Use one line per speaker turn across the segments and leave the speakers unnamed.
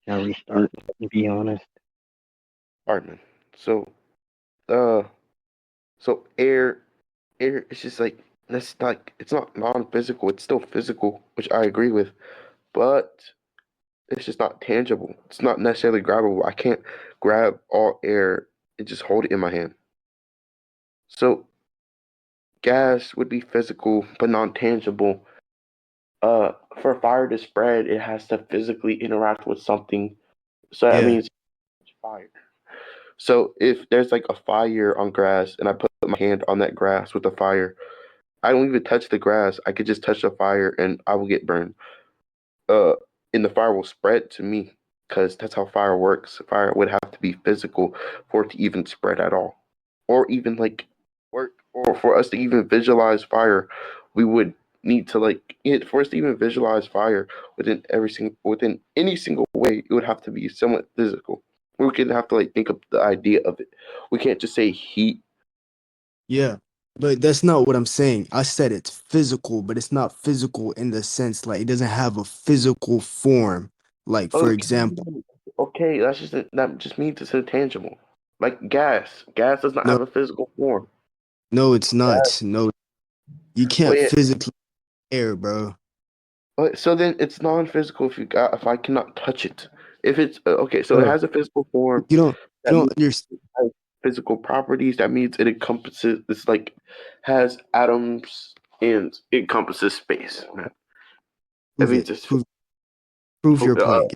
Now restart. To be honest.
All right, man. So, uh, so air. It's just like that's not. It's not non-physical. It's still physical, which I agree with. But it's just not tangible. It's not necessarily grabbable. I can't grab all air and just hold it in my hand. So gas would be physical but non-tangible. For fire to spread, it has to physically interact with something. So that
Yeah.
means fire. So if there's like a fire on grass and I put my hand on that grass with the fire, I don't even touch the grass. I could just touch the fire and I will get burned. Uh, and the fire will spread to me because that's how fire works. Fire would have to be physical for it to even spread at all, or even like work, or for us to even visualize fire, we would need to like it for us to even visualize fire within any single way. It would have to be somewhat physical. We could have to like think of the idea of it. We can't just say heat.
Yeah. But that's not what I'm saying. I said it's physical, but it's not physical in the sense like it doesn't have a physical form. Like for
Okay,
example,
okay, that just means it's intangible. Like gas. Gas does not
no,
have a physical form.
no, it's
Gas.
not. No, you can't
Wait,
physically air, bro.
so then it's non-physical if I cannot touch it. If it's okay, so it
Bro,
has a physical form.
you
That
don't
means
understand.
it has physical properties. That means it encompasses. It's like has atoms and encompasses space. Man. That
Prove
means
it. Prove your
uh,
point.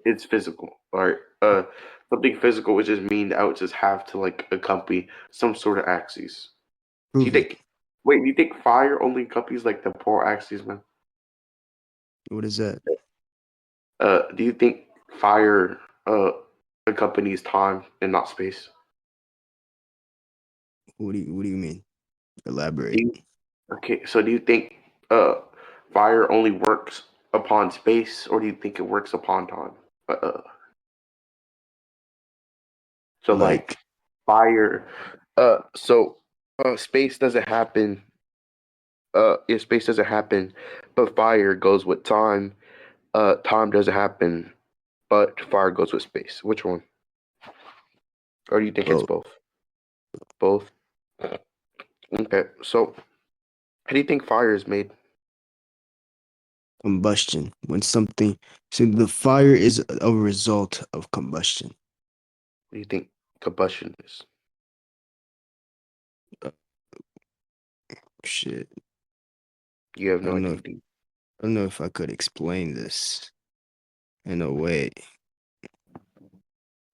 it's physical. All right. Something physical would just mean I would just have to like accompany some sort of axis. Do you
Prove it.
think? Wait, do you think fire only accompanies like the polar axis, man?
What is that?
Do you think fire accompanies time and not space?
What do you mean?
Do
Elaborate.
you, okay, so do you think uh fire only works upon space, or do you think it works upon time? So
Like
like fire, so space doesn't happen. Yeah, space doesn't happen, but fire goes with time. Time doesn't happen, but fire goes with space. Which one? Or do you think it's
both.
both? Both. Okay, so how do you think fire is made?
Combustion. When something so the fire is a result of combustion.
What do you think combustion is?
Uh, Shit.
You have
I
no
don't know
idea.
if I don't know if I could explain this in a way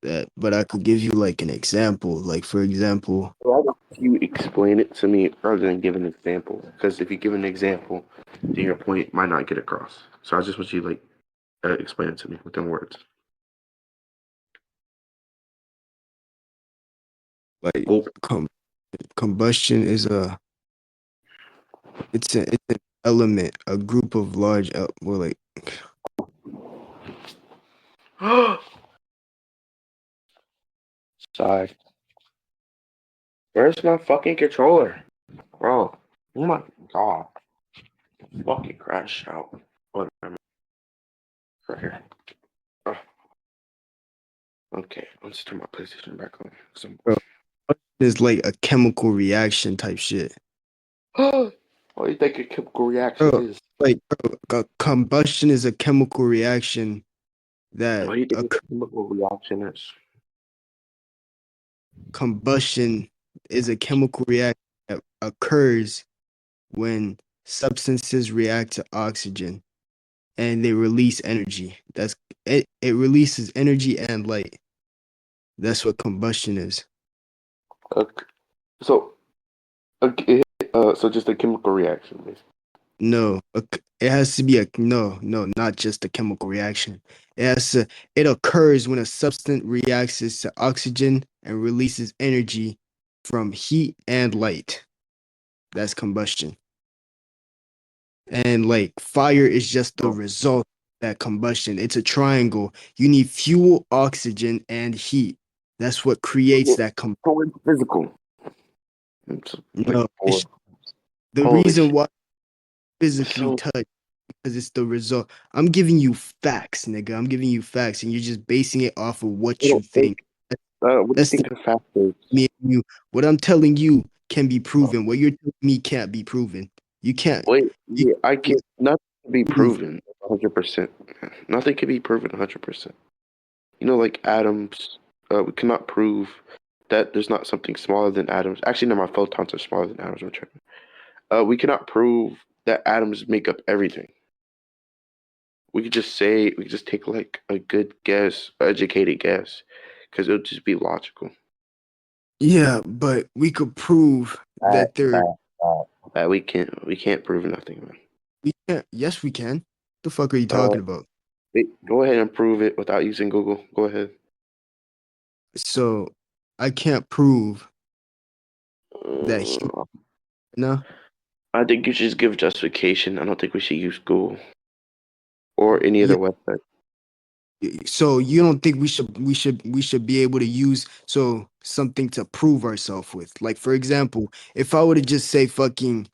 that but I could give you like an example. Like for example,
Rather you explain it to me rather than give an example. Because if you give an example, then your point might not get across. So I just want you to like explain it to me within words.
like
Cool.
com- combustion is it's an element, a group of large well like
Sorry. Where's my fucking controller? Bro. Oh my god. Fucking crash out. Whatever. Right here. Oh, okay. Let's turn my PlayStation back on.
bro, it's like a chemical reaction type shit.
What do you think a chemical reaction
Bro,
is?
combustion is a chemical reaction
What
that
do you think a
occurs.
chemical reaction is?
Combustion is a chemical reaction that occurs when substances react to oxygen and they release energy. It releases energy and light. That's what combustion is.
Okay. So, okay, so just a chemical reaction, basically.
No, it has to be a no, not just a chemical reaction. It occurs when a substance reacts to oxygen and releases energy from heat and light. That's combustion. And like fire is just the
Oh.
result of that combustion. It's a triangle. You need fuel, oxygen, and heat. That's what creates that
So it's physical. It's like
no,
four.
the
Holy
reason
shit.
why physically
So
touch. because it's the result. I'm giving you facts, nigga. I'm giving you facts, and you're just basing it off of
I
what you
don't think.
think.
What do you
That's the
think of factors?
me and you. What I'm telling you can be proven. What you're telling me can't be proven. You can't.
Wait,
You
yeah, I
can't
can't. Nothing can be
prove.
proven 100%. Nothing can be proven 100%. You know, like atoms, we cannot prove that there's not something smaller than atoms. Actually, no, my photons are smaller than atoms. I'm tripping. We cannot prove that atoms make up everything. We could just say, we could just take like a good guess, educated guess, because it would just be logical.
Yeah, but we could prove that there.
We can't prove nothing, man.
We can't. Yes, we can. The fuck are you
Uh,
talking about?
wait, go ahead and prove it without using Google. Go ahead.
So I can't prove that he.
Uh,
No.
I think you should just give justification. I don't think we should use Google or any other
Yeah.
website.
So you don't think we should be able to use something to prove ourselves with? Like for example, if I were to just say fucking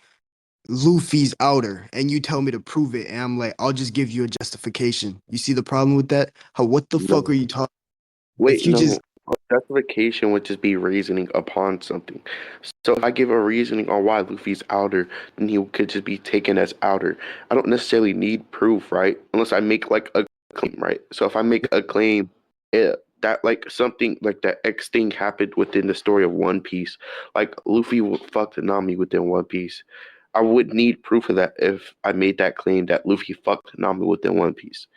Luffy's outer and you tell me to prove it, and I'm like, I'll just give you a justification. You see the problem with that? How what the fuck
No.
are you talking?
Wait,
If you
no.
just
Justification would just be reasoning upon something. So if I give a reasoning on why Luffy's outer, then he could just be taken as outer. I don't necessarily need proof, right? Unless I make like a claim, right? So if I make a claim that like something like that X thing happened within the story of One Piece, like Luffy fucked Nami within One Piece, I would need proof of that if I made that claim that Luffy fucked Nami within One Piece.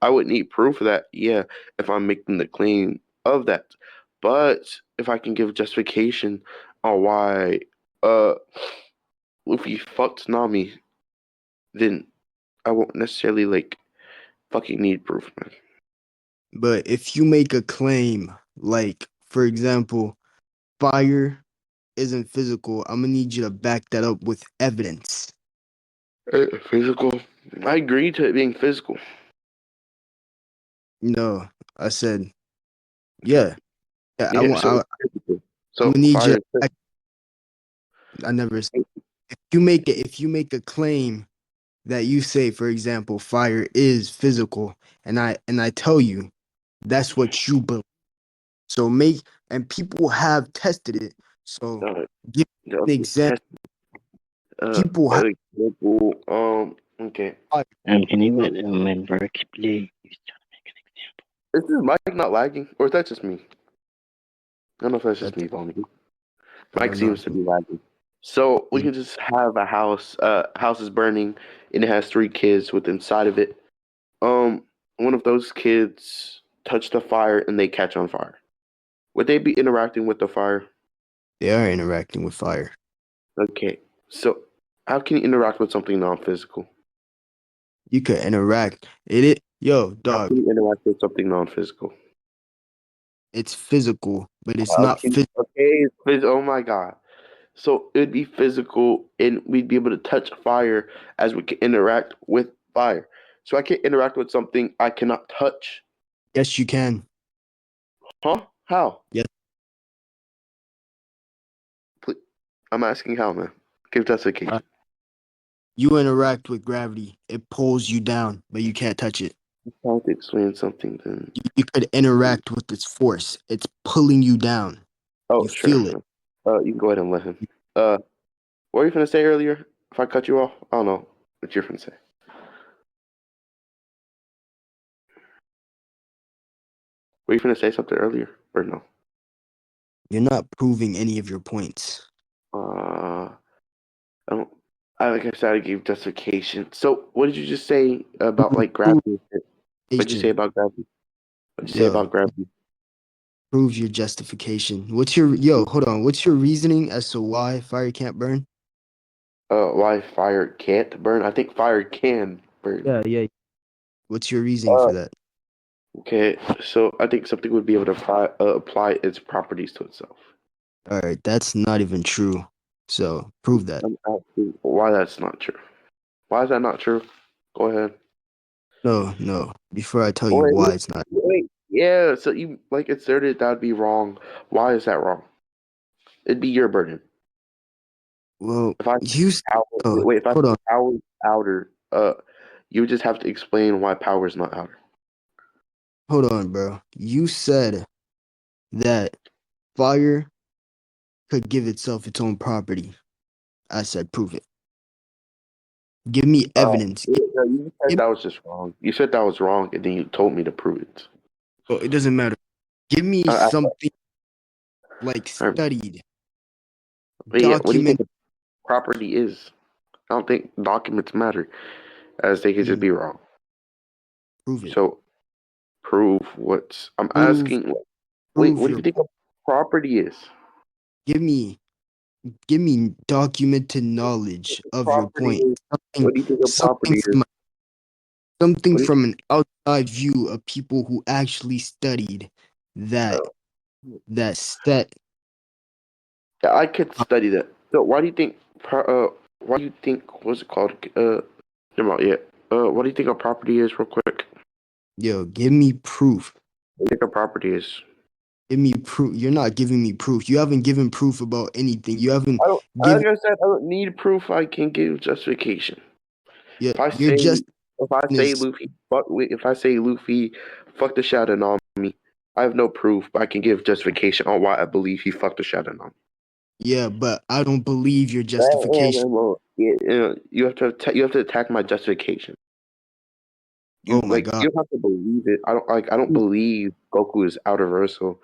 I would need proof of that, yeah, if I'm making the claim of that. But if I can give justification on why uh Luffy fucked Nami, then I won't necessarily like fucking need proof, man.
but if you make a claim like for example, fire isn't physical, I'm gonna need you to back that up with evidence.
Physical. I agree to it being physical.
No, I said,
Okay.
yeah, yeah.
Yeah, so it's physical.
I'm
So
gonna need you.
fire is
To, I never. If you make a claim that you say, for example, fire is physical, and I tell you that's what you believe. So make and people have tested it. So
physical.
give an
The
example.
test
People have
example, okay.
fire.
Can you let the man work, please? He's trying to make an example.
Is this mic not lagging? Or is that just me? I don't know if that's just
That
me, Bonnie.
I
Mike
don't know.
seems to be lagging. So we can just have a house. House is burning, and it has three kids with inside of it. One of those kids touch the fire, and they catch on fire. Would they be interacting with the fire?
They are interacting with fire.
Okay. So how can you interact with something non-physical?
You could interact. Yo,
How can
dog.
you interact with something non-physical?
It's physical, but it's not
Okay.
physical.
Okay. Oh my God. So it'd be physical, and we'd be able to touch fire as we can interact with fire. So I can interact with something I cannot touch.
Yes, you can.
Huh? How?
Yes.
Please. I'm asking how, man. Give
Uh,
justification.
you interact with gravity. It pulls you down, but you can't touch it.
I'm trying to explain something then.
You could interact with its force. It's pulling you down.
Oh,
You
sure.
feel it.
You can go ahead and let him. What were you gonna say earlier? If I cut you off, I don't know what you're gonna say. Were you gonna say something earlier or no?
You're not proving any of your points.
I don't. Like I said, I gave justification. So, what did you just say about like
Prove
gravity? What'd you say
justification.
about gravity? What'd you say
Yo,
about gravity?
prove your justification. Hold on. What's your reasoning as to why fire can't burn?
Why fire can't burn? I think fire can burn.
Yeah. What's your reasoning
Uh,
for that?
okay, so I think something would be able to apply its properties to itself.
All right, that's not even true. So prove that.
I'm asking why that's not true. Why is that not true? Go ahead.
No. Before I tell you
Wait,
why it's not.
yeah. So you like asserted that'd be wrong. Why is that wrong? It'd be your burden.
Well,
If I
you.
power,
Oh,
wait, if I
hold on.
power outer, You would just have to explain why power is not outer.
Hold on, bro. You said that fire could give itself its own property. I said, prove it. Give me evidence.
You said
Give,
that was just wrong. You said that was wrong, and then you told me to prove it.
oh, it doesn't matter. Give me
I,
something like
I,
studied,
but yeah, what do you think
document.
the property is? I don't think documents matter, as they could just be wrong.
Prove it.
So prove what's. I'm
Prove,
asking. Wait,
prove
what do
your
you think a
point.
property is?
Give me, give me documented knowledge of your
Property
point.
is.
Something,
What do you think a
something
property is?
from something
What do you
from
think?
an outside view of people who actually studied that
Uh,
that set.
yeah, I could study that. So why do you think? Why do you think? What's it called? Never mind. Yeah. What do you think a property is, real quick?
Yo, give me proof.
What do you think a property is?
Give me proof. You're not giving me proof. You haven't given proof about anything. You haven't
I don't.
given.
Like I said, I don't need proof. I can give justification.
Yeah,
If I
you're
say,
just
if I say
is
Luffy, if I say Luffy, fuck the Shadow on me, I have no proof, but I can give justification on why I believe he fucked the Shadow on.
yeah, but I don't believe your justification.
You have to you have to attack my justification.
Oh my God.
You have to believe it. I don't believe Goku is out of Versal.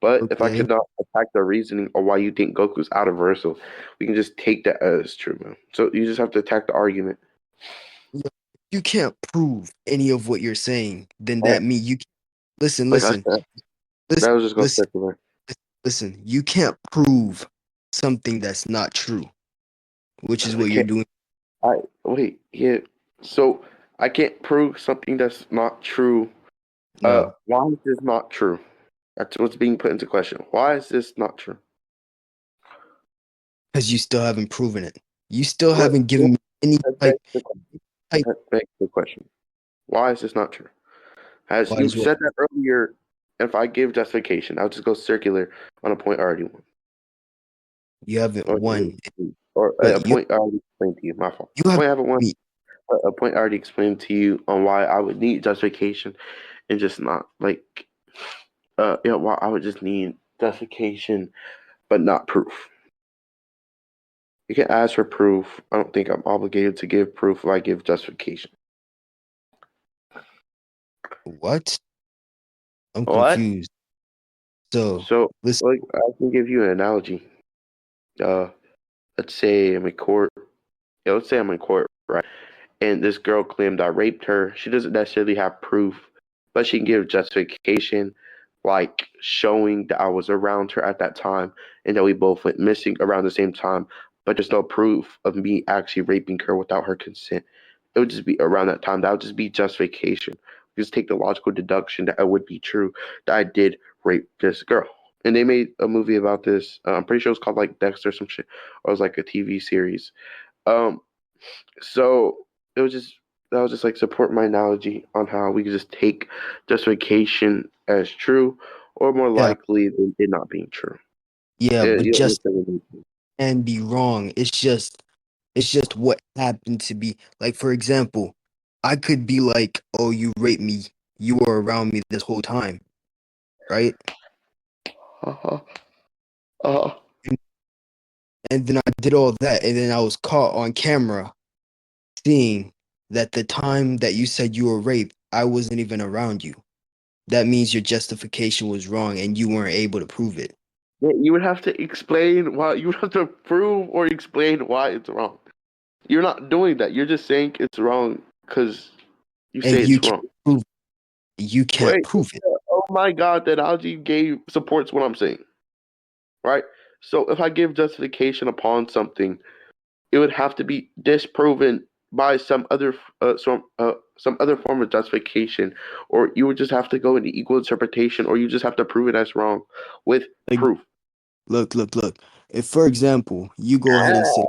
But if I
Okay.
could not attack the reasoning or why you think Goku's out of Versal, we can just take that as true, man. So you just have to attack the argument.
Yeah, you can't prove any of what you're saying, then
All right.
that means you listen,
Like I
listen,
said,
listen,
that was just gonna
listen,
speculate.
listen. You can't prove something that's not true, which is
I
what you're
can't.
doing.
I wait. Yeah. So I can't prove something that's not true.
No,
Why is this not true? That's what's being put into question. Why is this not true?
because you still haven't proven it. You still
What?
haven't given me any
That
type.
begs the question.
type
That begs the question. Why is this not true? As
why
you
is what
said that earlier, if I give justification, I'll just go circular on a point I already won.
you haven't
Or,
won.
a
But
point I already explained to you. My fault.
you
Point
haven't
I haven't won.
me.
A point I already explained to you on why I would need justification and just not like why I would just need justification but not proof. You can ask for proof. I don't think I'm obligated to give proof if I give justification.
What? I'm
What?
confused. So
So
listen.
like I can give you an analogy. Uh let's say I'm in court. Yeah, let's say I'm in court, right? And this girl claimed I raped her. She doesn't necessarily have proof, but she can give justification, like showing that I was around her at that time and that we both went missing around the same time. But there's no proof of me actually raping her without her consent. It would just be around that time. That would just be justification. Just take the logical deduction that it would be true that I did rape this girl. And they made a movie about this. I'm pretty sure it's called like Dexter or some shit, or it was like a TV series. Um, so it was just that was just like support my analogy on how we could just take justification as true, or more
Yeah,
likely than it not being true.
yeah, but
You
just
understand what I mean?
can be wrong. It's just what happened to be. Like for example, I could be like, "Oh, you raped me. You were around me this whole time, right?"
Uh-huh. Uh-huh.
And then I did all that, and then I was caught on camera seeing that the time that you said you were raped, I wasn't even around you. That means your justification was wrong, and you weren't able to prove it.
Yeah, you would have to explain why. You would have to prove or explain why it's wrong. You're not doing that. You're just saying it's wrong because you say
And you
it's
can't
wrong.
prove. You can't
Wait.
prove it.
Oh my God, the analogy you gave supports what I'm saying, right? So if I give justification upon something, it would have to be disproven by some other form of justification, or you would just have to go into equal interpretation, or you just have to prove it as wrong with
Like,
proof.
look. If, for example, you go ahead and say,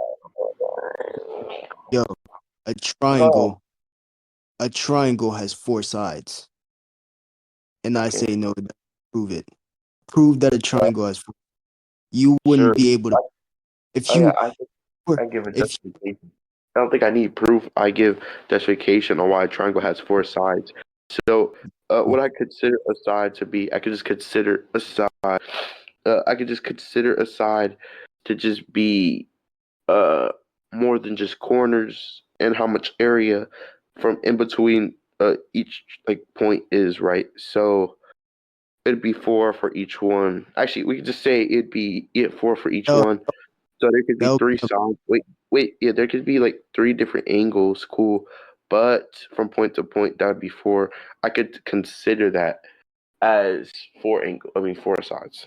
"Yo, a
Oh,
triangle, a triangle has four sides," and I
okay.
say, "No, prove it. Prove that a
Uh,
triangle has four." You
sure.
wouldn't be able to. If
Oh yeah,
you
I think
were,
I give a
if
justification. I don't think I need proof. I give justification on why a triangle has four sides. So, what I consider a side to be, I could just consider a side. I could just consider a side to just be uh more than just corners and how much area from in between each like point is, right? So it'd be four for each one. Actually, we could just say it'd be four for each
That'll,
one. So there could be
that'll
three
be
sides. Wait, yeah, there could be like three different angles. Cool, but from point to point, that'd be four. I could consider that as four sides.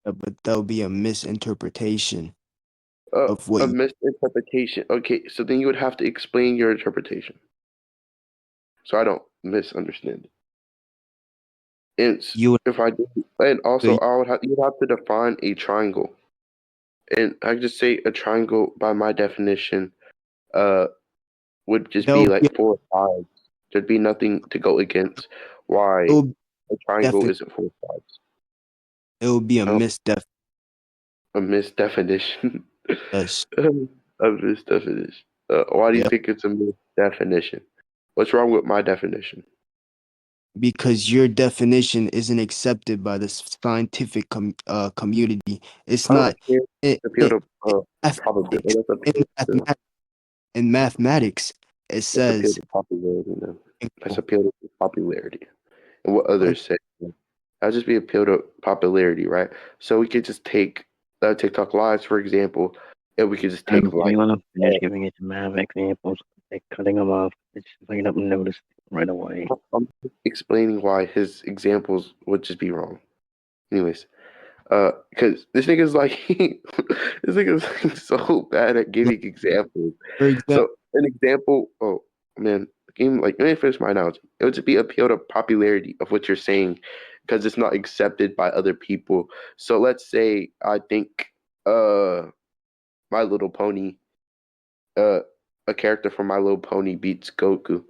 but that'll be a misinterpretation
Uh,
of what
a
you
misinterpretation. Okay, so then you would have to explain your interpretation, so I don't misunderstand it. And
you
if I do, and also
would
I would have you'd have to define a triangle, and I just say a triangle by my definition, uh, would just be
that'll be
like four sides. There'd be nothing to go against why
it'll
a triangle
definitely
isn't four sides.
it'll be a
I don't
misdef
a misdefinition.
yes.
A misdefinition. Why do you
Yep.
think it's a misdefinition? What's wrong with my definition?
Because your definition isn't accepted by the scientific community. It's
I don't
not
care.
in,
Appeal
in,
to
in
probability.
mathematics.
Let's
In,
appeal to
mathemat- in mathematics, it
let's appeal
says
to popularity now. Let's appeal to popularity and what
what?
others say. That'll just be appeal to popularity, right? So we could just take TikTok lives, for example, and we could just take
Do
like
you want to finish giving it some examples, like cutting them off? It's just like I don't notice right away.
I'm explaining why his examples would just be wrong. Anyways, because this nigga's like this nigga's like so bad at
Like,
giving examples.
for example,
So an example, oh man, game like let me finish my analogy. It would just be appeal to popularity of what you're saying because it's not accepted by other people. So let's say I think My Little Pony, uh a character from My Little Pony beats Goku.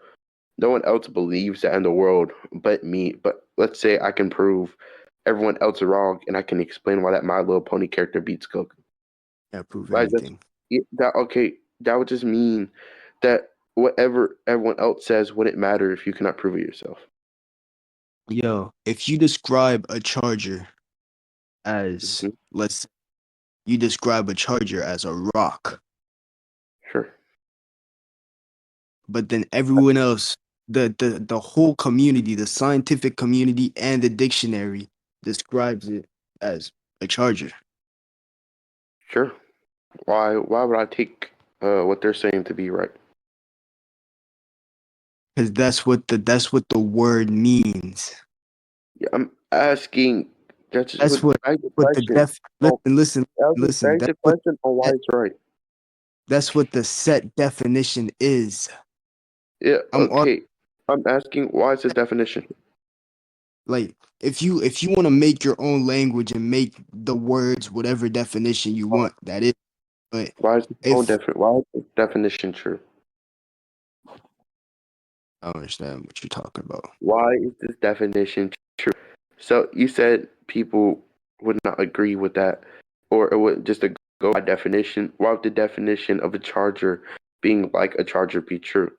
No one else believes that in the world but me. But let's say I can prove everyone else wrong and I can explain why that My Little Pony character beats Goku.
can't prove
Like that's
anything.
that okay, that would just mean that whatever everyone else says wouldn't matter if you cannot prove it yourself.
Yo, if you describe a charger as,
Hmm.
let's you describe a charger as a rock,
Sure.
but then everyone else, the whole community, the scientific community and the dictionary describes it as a charger.
Sure. Why would I take what they're saying to be right?
Because that's what the word means.
Yeah, I'm asking that just
That's
would
what
beg the
what the
question.
def
Oh, that would
listen.
beg the question on why
That,
it's right.
that's what the set definition is.
Yeah,
I'm ar-
okay. I'm asking why is the definition?
like if you want to make your own language and make the words whatever definition you want, that is. But
Why is the own
if
why is the definition true?
I don't understand what you're talking about.
Why is this definition true? So you said people would not agree with that, or it would just a go by definition. Why would the definition of a charger being like a charger be true?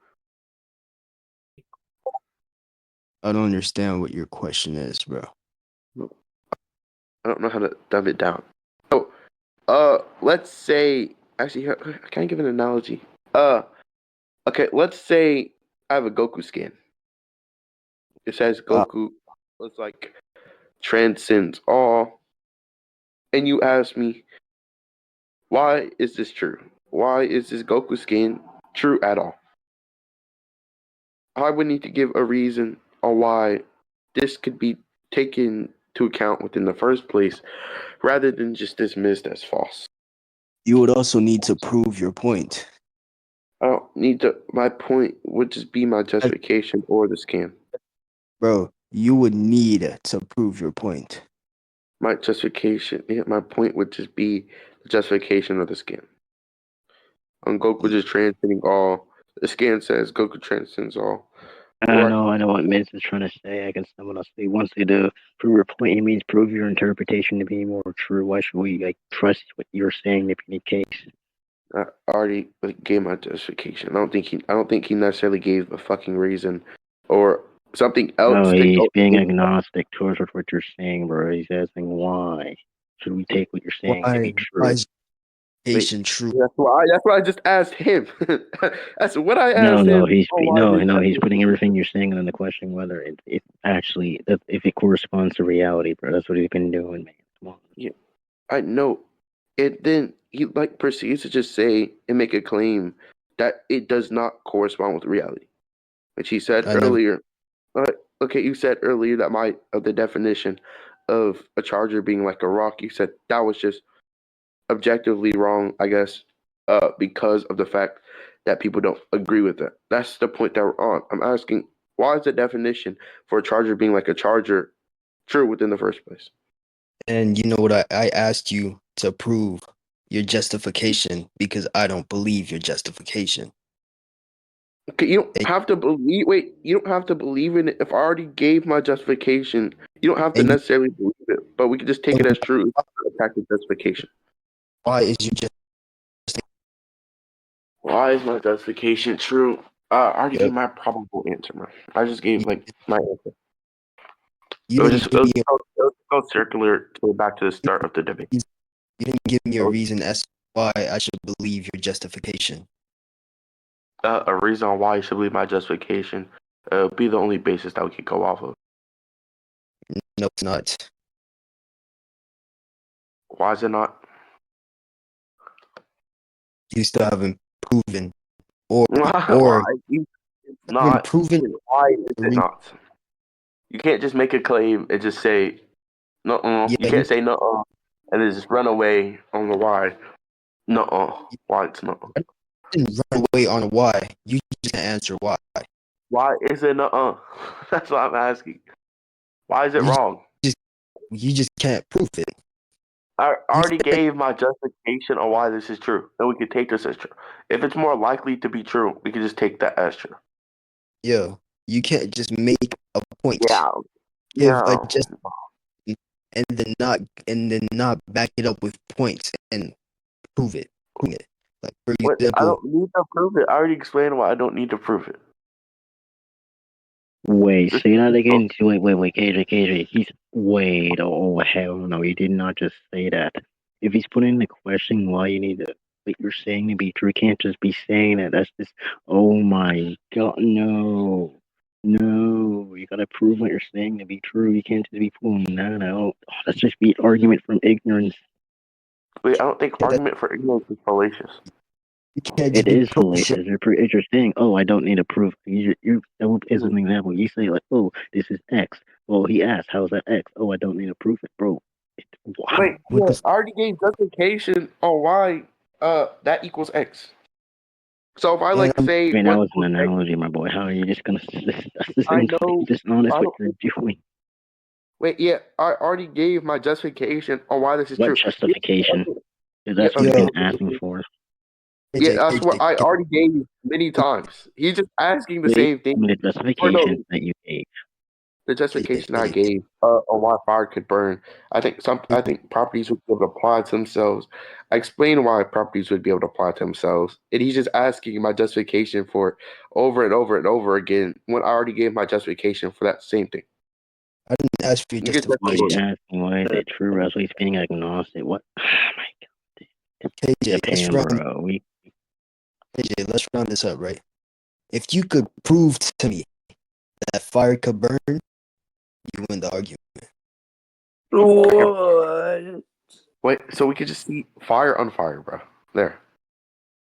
I don't understand what your question is, bro.
I don't know how to dumb it down. So, let's say actually, can I give an analogy? Okay, let's say I have a Goku skin. It says
Uh,
Goku was like transcends all, and you ask me, why is this true? Why is this Goku skin true at all? I would need to give a reason on why this could be taken to account within the first place, rather than just dismissed as false.
you would also need to prove your point.
I don't need to. My point would just be my
Like,
justification or the scan.
bro, you would need to prove your point.
My justification, yeah, my point would just be the justification of the scan. On Goku
Yeah.
just transcending all. The scan says Goku transcends all.
I
Or
know, I know what Miz is trying to say. I guess someone else say once they do prove your point, it means prove your interpretation to be more true. Why should we like trust what you're saying if any case?
I already gave my justification. I don't think he necessarily gave a fucking reason or something
No,
else to
he's
go.
being agnostic towards what you're saying, bro. He's asking why. Should we take what you're saying to be
Why
true?
is
Wait,
patient true?
that's why I just asked him. That's what I
No,
asked
no,
him.
he's
Oh, why his
no, he's putting
justification?
everything you're saying in the question whether it actually if it corresponds to reality, bro. That's what he's been doing, man. Come on.
Yeah, I know. And then he proceeds to just say and make a claim that it does not correspond with reality, which he said
I never.
earlier. Uh, okay, you said earlier that the definition of a charger being like a rock. You said that was just objectively wrong, I guess, because of the fact that people don't agree with that. That's the point that we're on. I'm asking, why is the definition for a charger being like a charger true within the first place?
And you know what? I asked you to prove your justification because I don't believe your justification.
Okay, you don't
And,
have to believe. Wait, you don't have to believe in it. If I already gave my justification, you don't have to
and you
necessarily believe it. But we can just take
know
it as true. Attack the justification.
why is you just
Why is my justification true? I already gave
yep.
my probable answer, man. I just gave
You,
my answer.
you didn't give me
It'll go circular to back to the start of the debate.
you didn't give me a
So,
reason as to why I should believe your justification.
a reason why you should believe my justification be the only basis that we could go off of.
No, it's not.
Why is it not?
You still haven't proven or
Why?
or
It's
haven't
not.
proven
Why is
the
it
reason.
not? You can't just make a claim and just say no. You
Yeah,
can't say no and then just run away on the why. No, why it's no?
I didn't run away on a why. You just can't answer why.
Why is it no? That's what I'm asking. Why is it
You
wrong?
just you just can't prove it.
I
You
already
said,
gave my justification on why this is true, and we could take this as true. If it's more likely to be true, we could just take that as true.
yeah, you can't just make a point,
Yeah,
give a
yeah.
just and then not back it up with points and prove it. Prove it. Like for
What? I
example,
don't need to prove it. I already explained why I don't need to prove it.
Wait,
This
say that
is
again. Wait, KJ. He's wait. Oh hell no, he did not just say that. If he's putting the question why you need to what you're saying to be true, you can't just be saying that. That's just oh my god, no. No, you gotta prove what you're saying to be true. You can't just be pulling that out. Oh, that's just be argument from ignorance.
wait. I don't think
yeah, that
argument for ignorance is fallacious.
you can't just
It
be
is
bullshit.
fallacious. If you're saying, "Oh, I don't need a proof," you as an example, you say like, "Oh, this is X." Well, he asked, "How's that X?" "Oh, I don't need to prove it, bro." Wow.
Wait,
What
yeah,
the
I already gave justification on why that equals X. So if I
and
say
I mean, that
what
was an
equals X,
analogy, my boy. How are you just gonna? That's the
I
same fucking
know.
dishonest
I
what
don't.
you're doing.
Wait, yeah, I already gave my justification on why this is
What
true. Yeah,
justification? Because
yeah,
that's what he's
okay.
yo
been asking for.
Yeah,
KJ
that's what I
can,
already gave many times. He's just asking the
Please
same
tell
thing.
me the
Or
justification
no,
that you gave.
the justification I gave on why fire could burn. I think properties would be able to apply to themselves. I explained why properties would be able to apply to themselves, and he's just asking my justification for it over and over and over again when I already gave my justification for that same thing.
I didn't ask for your
You get that
Well, he's
justification.
asking why is it true. That's why he's being agnostic. What? Oh my god,
KJ,
Japan, bro.
let's round this up, right? If you could prove to me that fire could burn, you win the argument.
What?
Wait, so we could just see fire on fire, bro. There.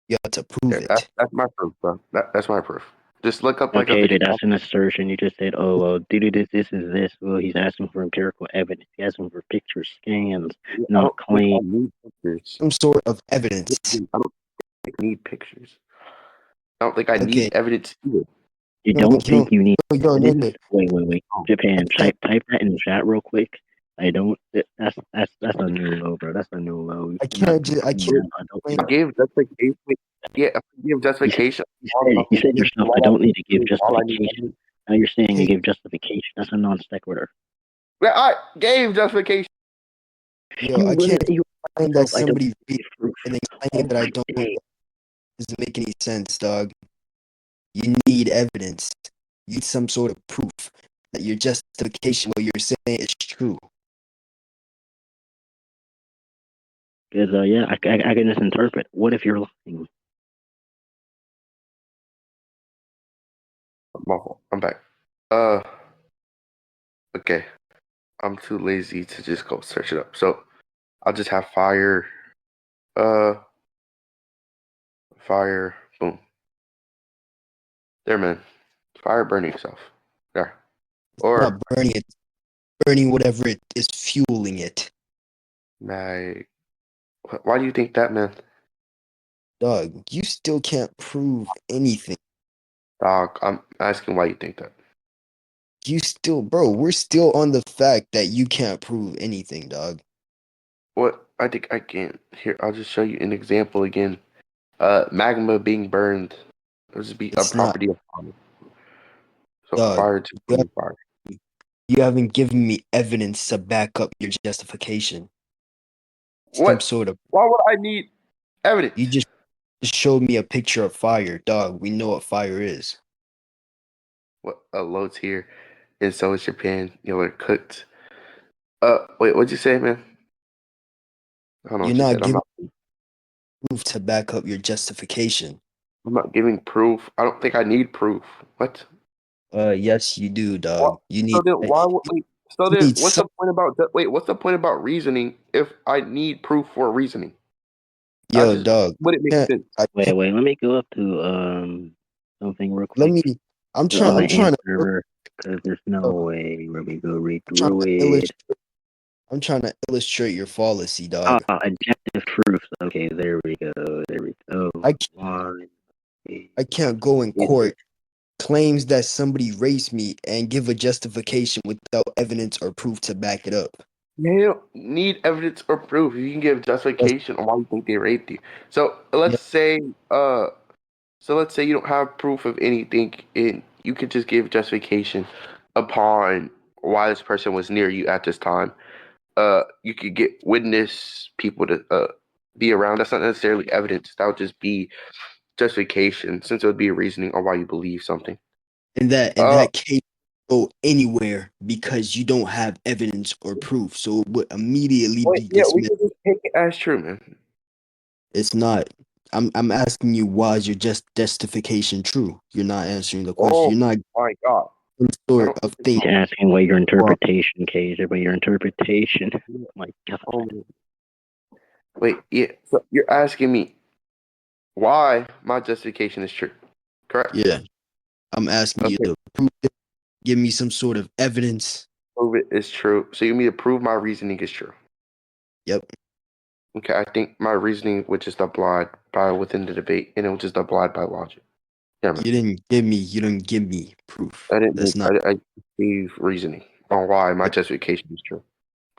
You have to prove
There.
it.
That's my proof, bro. That's my proof. Just look up like a
Okay,
video.
dude, that's an assertion. You just said, "Oh, well, due to this is this." Well, he's asking for empirical evidence. He's asking for pictures, scans,
I
not
don't think I
claim.
need pictures.
Some sort of evidence.
I don't think I need pictures. I don't think I
Okay.
need evidence either.
You
You
don't
don't
think you need
no,
evidence? Wait.
Oh,
Japan,
no.
type that in the chat real quick. I don't. That's a new low, bro. That's a new low.
I
You're not
can't just I
confirming
can't
that. I don't
explain
need.
I gave justification. Yeah, I gave
You said
justification.
you said yourself. I don't need to give
All I need.
justification. Now you're saying you
hey,
give justification. That's a non sequitur.
Yeah, I gave justification.
yo,
You
I
wouldn't.
can't
You
explain that
yourself. I don't
somebody read
need proof.
and then
Oh
explain that I
my
don't
day.
Doesn't make any sense, dog. You need evidence. You need some sort of proof that your justification, what you're saying, is true.
Because yeah, I can just interpret. What if you're lying?
I'm back. Okay. I'm too lazy to just go search it up. So I'll just have fire. Uh, fire. Boom. There, man. Fire burning yourself. There. Or
Not burning it, burning whatever it is fueling it.
mag. Why do you think that, man?
Dog, you still can't prove anything.
Dog, I'm asking why you think that.
You still, bro, we're still on the fact that you can't prove anything, dog.
What I think I can. Here, I'll just show you an example again. Magma being burned. It'll just be a
It's not,
property of fire. So
dog.
fire to
You,
burn fire.
you haven't given me evidence to back up your justification. Some
What?
sort of,
Why would I need evidence?
you just showed me a picture of fire, dog. We know what fire is.
What loads here, and so is your pan. You're cooked. Wait, what'd you say, man? I don't know
You're
what you
not
said.
giving proof to back up your justification.
I'm not giving proof. I don't think I need proof. What?
Yes, you do,
What?
dog. You
So
need,
then, why? Wait. So
you
then,
need
what's
some,
the point about? Wait, what's the point about reasoning if I need proof for reasoning? I
yo,
just
dog.
would it make
Can't,
sense?
I
Wait,
can't,
wait. Let me go up to something real
let
quick.
me,
On
I'm
the AMP
trying to,
server, because there's no
yo,
way where we go read
I'm trying
through
to
it.
illustrate, I'm trying to illustrate your fallacy,
Ah,
dog.
objective truths. Okay, there we go. There we go.
I, c-
Why
I can't go in
is
court claims that somebody raped me and give a justification without evidence or proof to back it up.
You don't need evidence or proof. You can give
That's,
justification on why you think they raped you. So
yeah,
let's say you don't have proof of anything, and you could just give justification upon why this person was near you at this time. You could get witness people to be around. That's not necessarily evidence. That would just be justification, since it would be a reasoning on why you believe something.
in
Uh,
that case, go anywhere because you don't have evidence or proof, so it would immediately
wait,
be
yeah, we
dismissed.
can just take it as true, man.
It's not. I'm asking you, why is your justification true? You're not answering the question.
Oh
You're not
my God,
some
I
sort
don't
of
think it's
thing.
he's asking what your
Well,
interpretation, case, but your interpretation.
yeah.
My God.
Oh, wait, yeah. So you're asking me why my justification is true, correct?
yeah, I'm asking you
Okay,
to prove it. Give me some sort of evidence.
prove it is true. So you mean to prove my reasoning is true?
Yep.
Okay, I think my reasoning would just oblige by within the debate, and it would just oblige by logic. Yeah, man.
You didn't give me proof.
I didn't
That's
make.
not,
I gave reasoning on why my justification is true.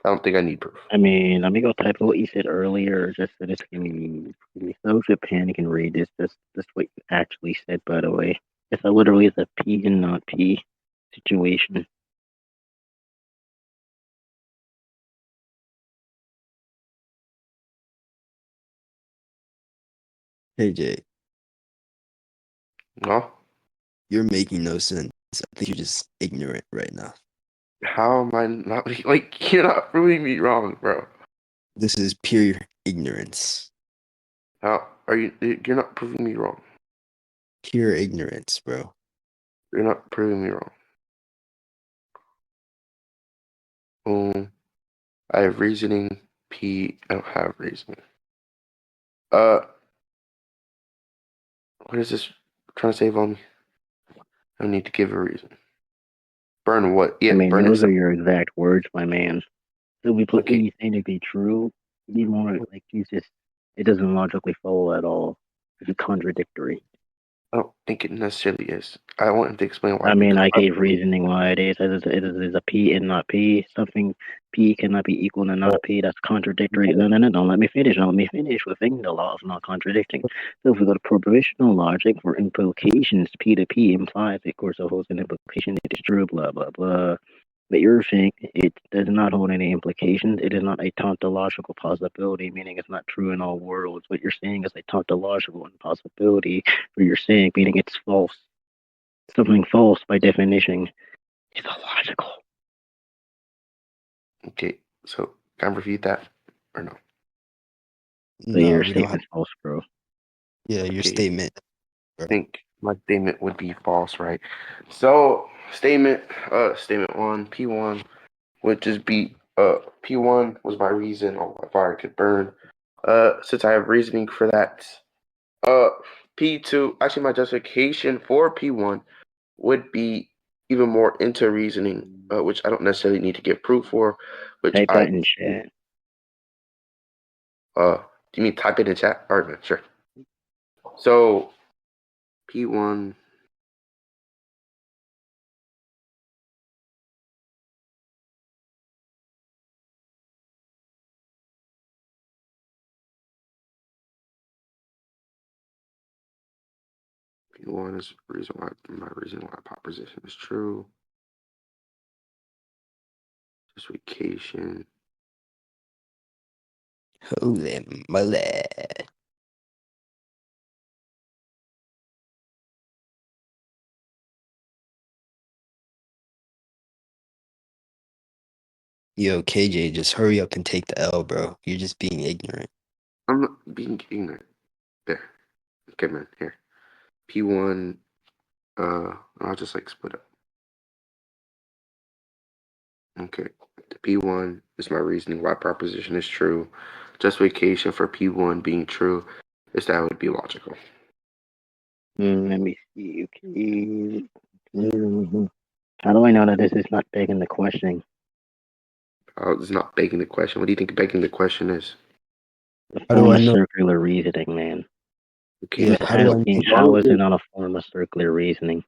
I don't think I need proof.
I mean, let me go type what you said earlier, just so this can be so to panic and read this. This what you actually said, by the way. It's a literally it's a P and not P situation.
KJ,
No,
you're making no sense. I think you're just ignorant right now.
how am I not like you're not proving me wrong, bro?
This is pure ignorance.
How are you? You're not proving me wrong.
Pure ignorance, bro.
You're not proving me wrong. I have reasoning. P. I don't have reasoning. Uh, what is this trying to save on me? I need to give a reason. Burn what?
I
Yeah,
mean,
burn
those are
itself.
your exact words, my man. So we put what
Okay.
you saying to be true. You need more like you just it doesn't logically follow at all. It's contradictory.
I don't think it necessarily is. I want him to explain why
I mean,
because
I gave reasoning why it is. It is a P and not P. Something P cannot be equal to not P. That's contradictory. No, no, no. Don't let me finish. Don't let me finish. Within the law of not contradicting. So if we go to propositional logic for implications, P to P implies, of course, the holds an implication. It is true. Blah blah blah. But you're saying it does not hold any implications. It is not a tautological possibility, meaning it's not true in all worlds. What you're saying is a tautological impossibility. What you're saying, meaning it's false. Something false by definition is illogical.
Okay, so can I repeat that or no?
So
No,
your
we don't have.
statement's false, bro.
Yeah, your
Okay,
statement.
I think my statement would be false, right? So statement one, P1 would just be P1 was my reason on why fire could burn. Since I have reasoning for that, uh P2 actually my justification for P1 would be even more into reasoning, which I don't necessarily need to give proof for, which
Type that
I
in chat.
do you mean type it in chat? All right, man, sure. So P1 P1 is reason why my reason why proposition is true. Justification.
Holy moly. Yo, KJ, just hurry up and take the L, bro. You're just being ignorant.
I'm not being ignorant. There. Okay, man. Here. P1. I'll just like split up. Okay. The P1 is my reasoning why proposition is true. Justification for P1 being true is that it would be logical.
Let me see. Okay. How do I know that this is not begging the question?
It's not begging the question. What do you think begging the question is?
The
How do
form
I
of
know?
circular reasoning, man.
Okay.
Yeah,
He's
how do I
asking,
know?
how is it not a form of circular reasoning?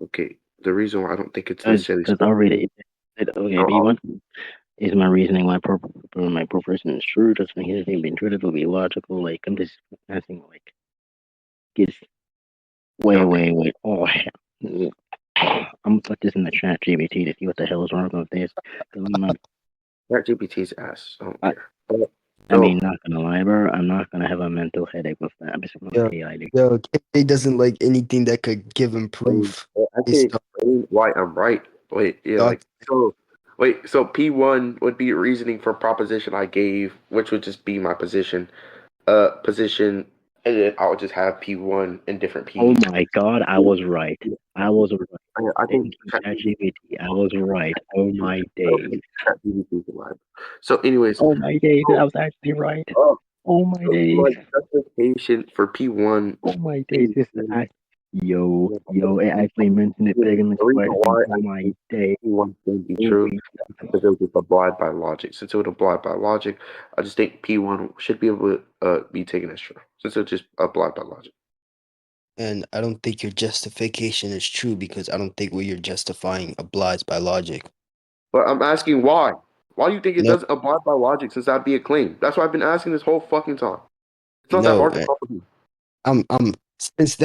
Okay. The reason why I don't think it's necessarily
Because I'll read it. Okay, but you want is my reasoning why my proposition is true? Just when he's being true, it will be logical. Like I'm just asking, like, gets
I don't think
wait. Oh hell. I'm gonna put this in the chat GBT to see what the hell is wrong with this. 'Cause I'm not.
ChatGPT's ass. I don't
I,
care.
I mean,
So
not gonna lie, bro. I'm not gonna have a mental headache with that. I'm just gonna
Yo,
let AI do.
yo, KJ doesn't like anything that could give him
um,
proof.
I
It's
can explain why I'm right. Wait, yeah,
doc.
like so. Wait, so P1 would be reasoning for proposition I gave, which would just be my position. Position, and then I would just have P1 and different
Oh
P's.
my god, I was right. I was right.
I
Thank
think
you, ChatGPT. I was right. Oh my
I don't
days.
think ChatGPT is alive. So, anyways,
Oh my days. I
so,
was actually right.
uh,
Oh my
so
days.
my justification for P1
Oh my days.
being
This yo. It actually mentioned it big in the
the reason
question.
why
Oh
I
my
think
days.
P1 can be
Oh
true
my
because it would just abide by logic. Since it would abide by logic, I just think P1 should be able to be taken as true. Since it just abide by logic.
And I don't think your justification is true because I don't think what you're justifying obliges by logic.
But I'm asking why. Why do you think it
No,
doesn't abide by logic since that'd be a claim? That's what I've been asking this whole fucking time. It's not that
no.
hard to comprehend.
I'm since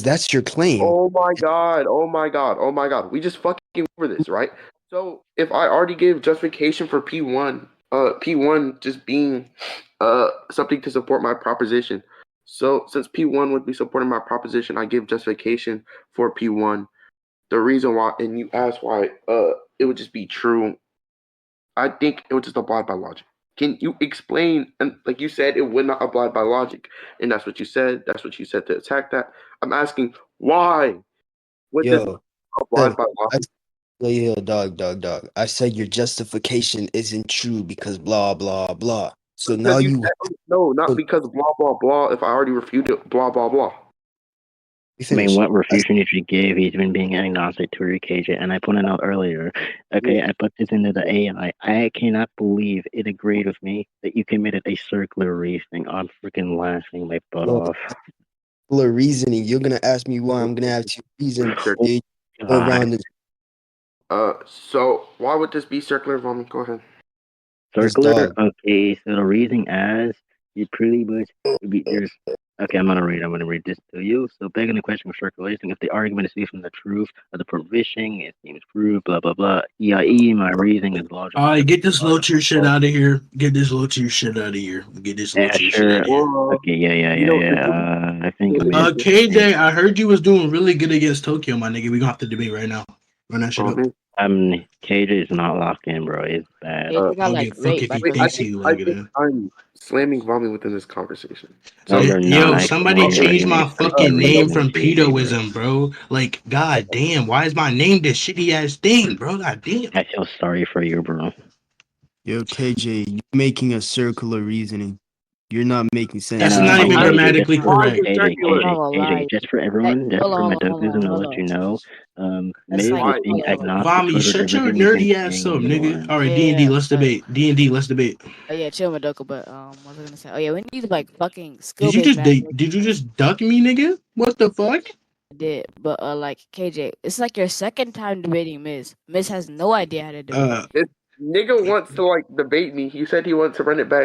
that's your claim.
Oh my god. Oh my god. Oh my god. We just fucking over this, right? So if I already gave justification for P1, P1 just being something to support my proposition. So since P1 would be supporting my proposition, I give justification for P1. The reason why, and you asked why it would just be true. I think it would just abide by logic. Can you explain? And like you said, it would not abide by logic, and that's what you said. That's what you said to attack that. I'm asking why would this
Yo,
abide
said
by
I
logic?
yo, dog. I said your justification isn't true because blah blah blah. So now
Because you
you
said no, not
so
because blah blah blah. If I already refuted blah blah blah.
we
I mean,
finish.
what refutation did you give? He's been being agnostic to KJ, and I pointed out earlier. Okay, I put this into the AI. I cannot believe it agreed with me that you committed a circular reasoning. I'm freaking laughing my butt
Yo,
off.
full of reasoning. You're gonna ask me why. I'm gonna have to reason.
Sure.
Oh
You go
God,
around and
So why would this be circular, Vomit? Go ahead.
this
circular.
dog.
Okay, so the reasoning as you pretty much there's Okay, I'm gonna read this to you. So, begging the question of circulation, if the argument is based on the truth of the provision, it seems proved, blah blah blah. EIE, my reasoning is logical.
Alright, get this low tier
Logical
shit
fault.
out of here. Get this low tier shit out of here. Get this low
Yeah,
tier shit out
sure.
of here.
Okay,
You know,
I think we just
KJ, I heard you was doing really good against Tokyo, my nigga. We gonna have to debate right now. Run that shit up.
KJ is not locked in, bro. It's bad.
KJ
I
got
don't
like
give a fuck
rate
if
by
he
the
wait, I
thinks
think
he
way.
I
like
think
it.
I'm slamming Vomit within this conversation.
No,
So
you're
Yo,
not. I
somebody
explained
changed
when
my
you first
fucking
started
name
reading
from
KJ, bro.
pedoism, bro. Like, god damn, why is my name this shitty ass thing, bro? God damn.
I feel sorry for you, bro.
Yo, KJ, you're making a circular reasoning. You're not making sense.
That's
And
not
You're
even
KJ,
making
just
grammatically
for
why is
correct.
it circular?
I'm not gonna lie.
Just for
Hey,
everyone, just
hold
for
on,
my
hold on, hold
dopers
on,
and I'll
hold
let you
on.
know.
That's
Miz
like,
is
Why?
being
hold on.
agnostic
Vami,
towards
shut your
everything. He's been
nerdy ass
saying
up,
in the
nigga.
one.
All right,
Yeah,
D and D,
yeah,
let's debate. D&D, let's debate.
yeah, chill, Madoka. But what was I gonna say? Oh yeah, we need like fucking
Did you
skill-based
just
match.
did you just duck me, nigga? What the fuck?
I did, but like KJ, it's like your second time debating Miz. Miz has no idea how to debate.
This nigga wants to like debate me. He said he wants to run it back.